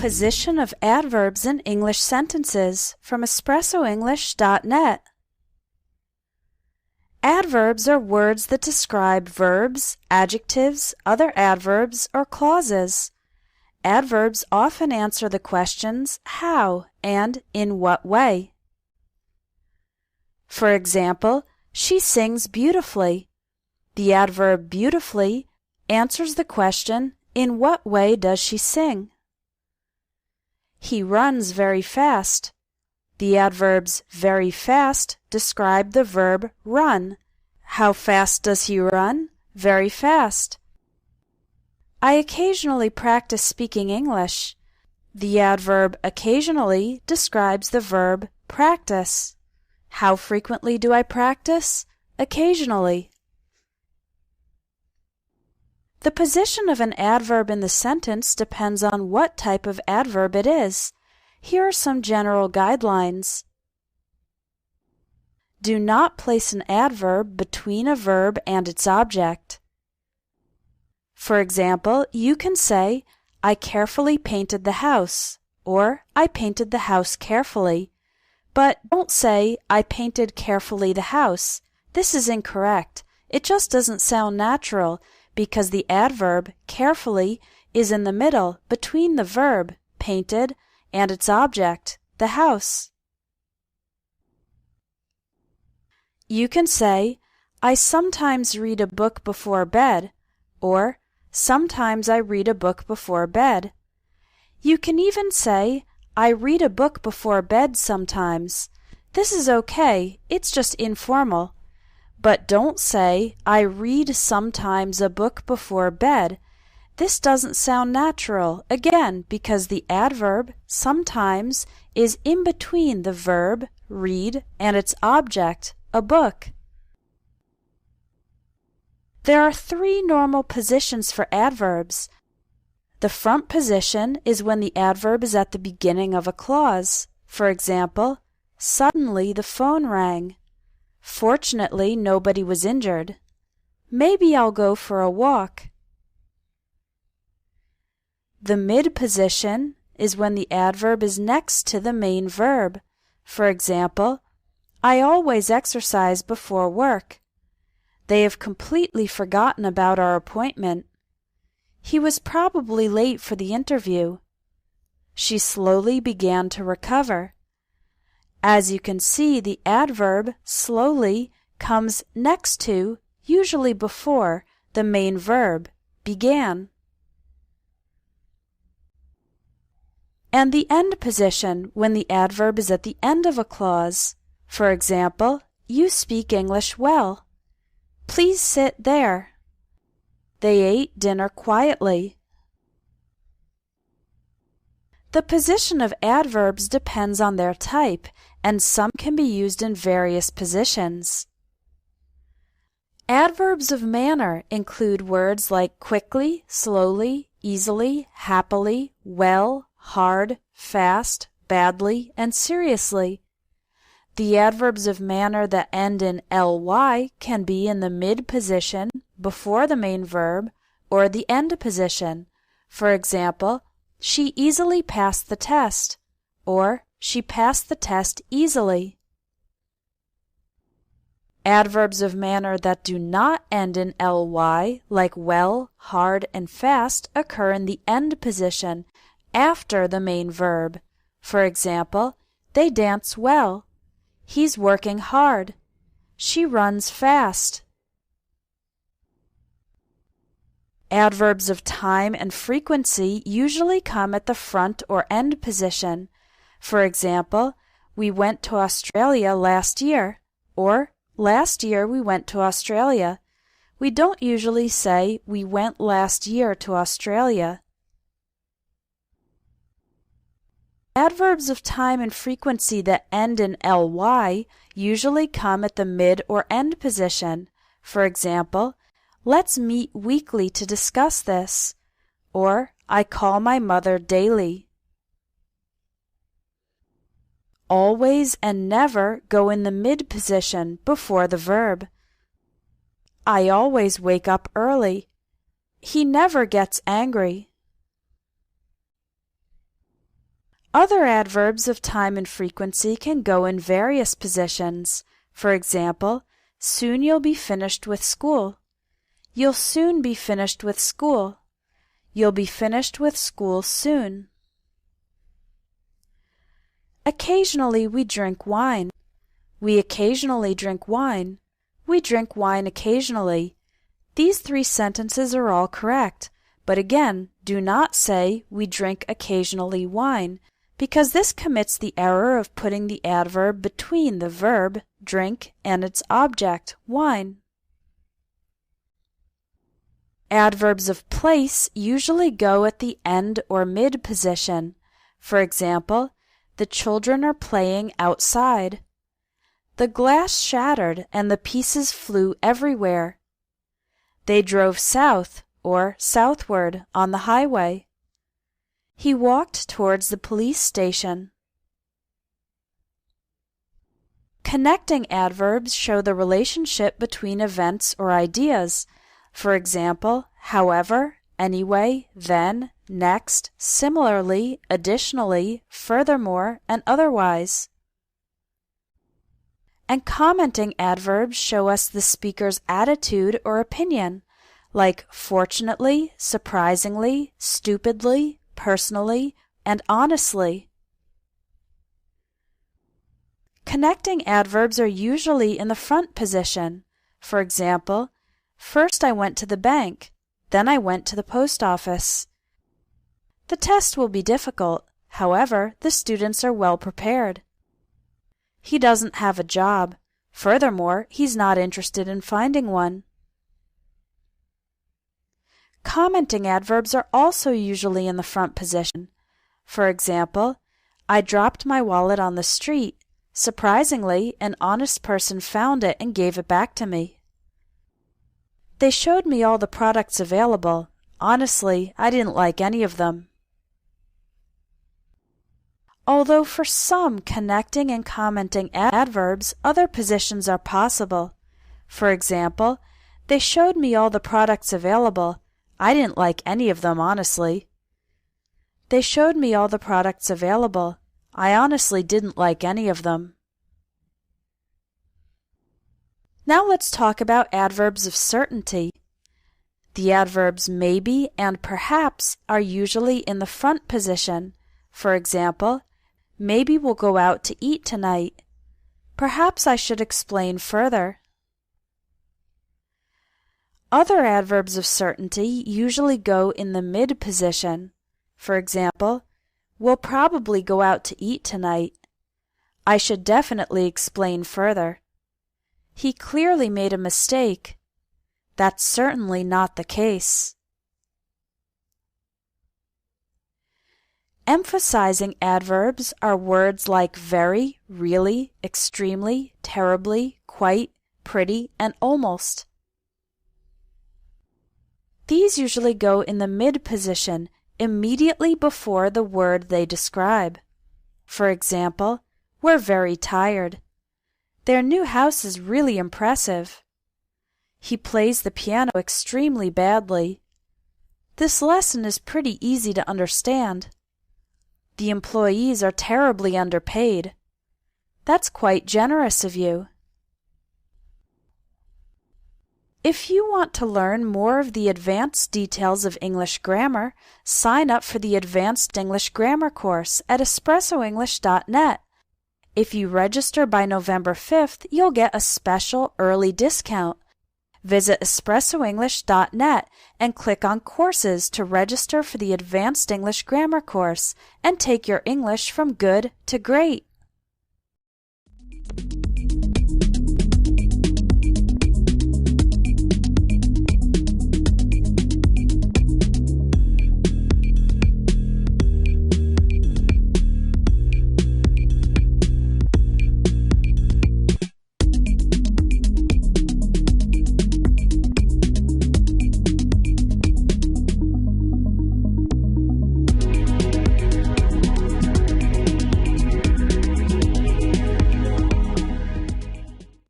Position of adverbs in English sentences from espressoenglish.net. Adverbs are words that describe verbs, adjectives, other adverbs, or clauses. Adverbs often answer the questions how and in what way. For example, she sings beautifully. The adverb beautifully answers the question, in what way does she sing? He runs very fast. The adverbs very fast describe the verb run. How fast does he run? Very fast. I occasionally practice speaking English. The adverb occasionally describes the verb practice. How frequently do I practice? Occasionally. The position of an adverb in the sentence depends on what type of adverb it is. Here are some general guidelines. Do not place an adverb between a verb and its object. For example, you can say, I carefully painted the house, or I painted the house carefully. But don't say, I painted carefully the house. This is incorrect. It just doesn't sound natural because the adverb carefully is in the middle between the verb painted and its object, the house. You can say, I sometimes read a book before bed, or sometimes I read a book before bed. You can even say, I read a book before bed sometimes. This is okay, it's just informal. But don't say, I read sometimes a book before bed. This doesn't sound natural, again, because the adverb sometimes is in between the verb read and its object, a book. There are three normal positions for adverbs. The front position is when the adverb is at the beginning of a clause. For example, suddenly the phone rang. Fortunately, nobody was injured. Maybe I'll go for a walk. The mid position is when the adverb is next to the main verb. For example, I always exercise before work. They have completely forgotten about our appointment. He was probably late for the interview. She slowly began to recover. As you can see, the adverb slowly comes next to, usually before, the main verb, began. And the end position when the adverb is at the end of a clause. For example, you speak English well. Please sit there. They ate dinner quietly. The position of adverbs depends on their type, and some can be used in various positions. Adverbs of manner include words like quickly, slowly, easily, happily, well, hard, fast, badly, and seriously. The adverbs of manner that end in ly can be in the mid position, before the main verb, or the end position. For example, she easily passed the test, or she passed the test easily. Adverbs of manner that do not end in ly, like well, hard, and fast, occur in the end position, after the main verb. For example, they dance well. He's working hard. She runs fast. Adverbs of time and frequency usually come at the front or end position. For example, we went to Australia last year, or last year we went to Australia. We don't usually say we went last year to Australia. Adverbs of time and frequency that end in ly usually come at the mid or end position. For example, let's meet weekly to discuss this, or I call my mother daily. Always and never go in the mid position before the verb. I always wake up early. He never gets angry. Other adverbs of time and frequency can go in various positions. For example, soon you'll be finished with school. You'll soon be finished with school. You'll be finished with school soon. Occasionally we drink wine. We occasionally drink wine. We drink wine occasionally. These three sentences are all correct, but again, do not say we drink occasionally wine, because this commits the error of putting the adverb between the verb, drink, and its object, wine. Adverbs of place usually go at the end or mid position. For example, the children are playing outside. The glass shattered and the pieces flew everywhere. They drove south or southward on the highway. He walked towards the police station. Connecting adverbs show the relationship between events or ideas. For example, however, anyway, then, next, similarly, additionally, furthermore, and otherwise. And commenting adverbs show us the speaker's attitude or opinion, like fortunately, surprisingly, stupidly, personally, and honestly. Connecting adverbs are usually in the front position. For example, first I went to the bank, then I went to the post office. The test will be difficult. However, the students are well prepared. He doesn't have a job. Furthermore, he's not interested in finding one. Commenting adverbs are also usually in the front position. For example, I dropped my wallet on the street. Surprisingly, an honest person found it and gave it back to me. They showed me all the products available. Honestly, I didn't like any of them. Although for some connecting and commenting adverbs, other positions are possible. For example, they showed me all the products available. I didn't like any of them, honestly. They showed me all the products available. I honestly didn't like any of them. Now let's talk about adverbs of certainty. The adverbs maybe and perhaps are usually in the front position. For example, maybe we'll go out to eat tonight. Perhaps I should explain further. Other adverbs of certainty usually go in the mid position. For example, we'll probably go out to eat tonight. I should definitely explain further. He clearly made a mistake. That's certainly not the case. Emphasizing adverbs are words like very, really, extremely, terribly, quite, pretty, and almost. These usually go in the mid position, immediately before the word they describe. For example, we're very tired. Their new house is really impressive. He plays the piano extremely badly. This lesson is pretty easy to understand. The employees are terribly underpaid. That's quite generous of you. If you want to learn more of the advanced details of English grammar, sign up for the Advanced English Grammar course at espressoenglish.net. If you register by November 5th, you'll get a special early discount. Visit espressoenglish.net and click on Courses to register for the Advanced English Grammar course and take your English from good to great.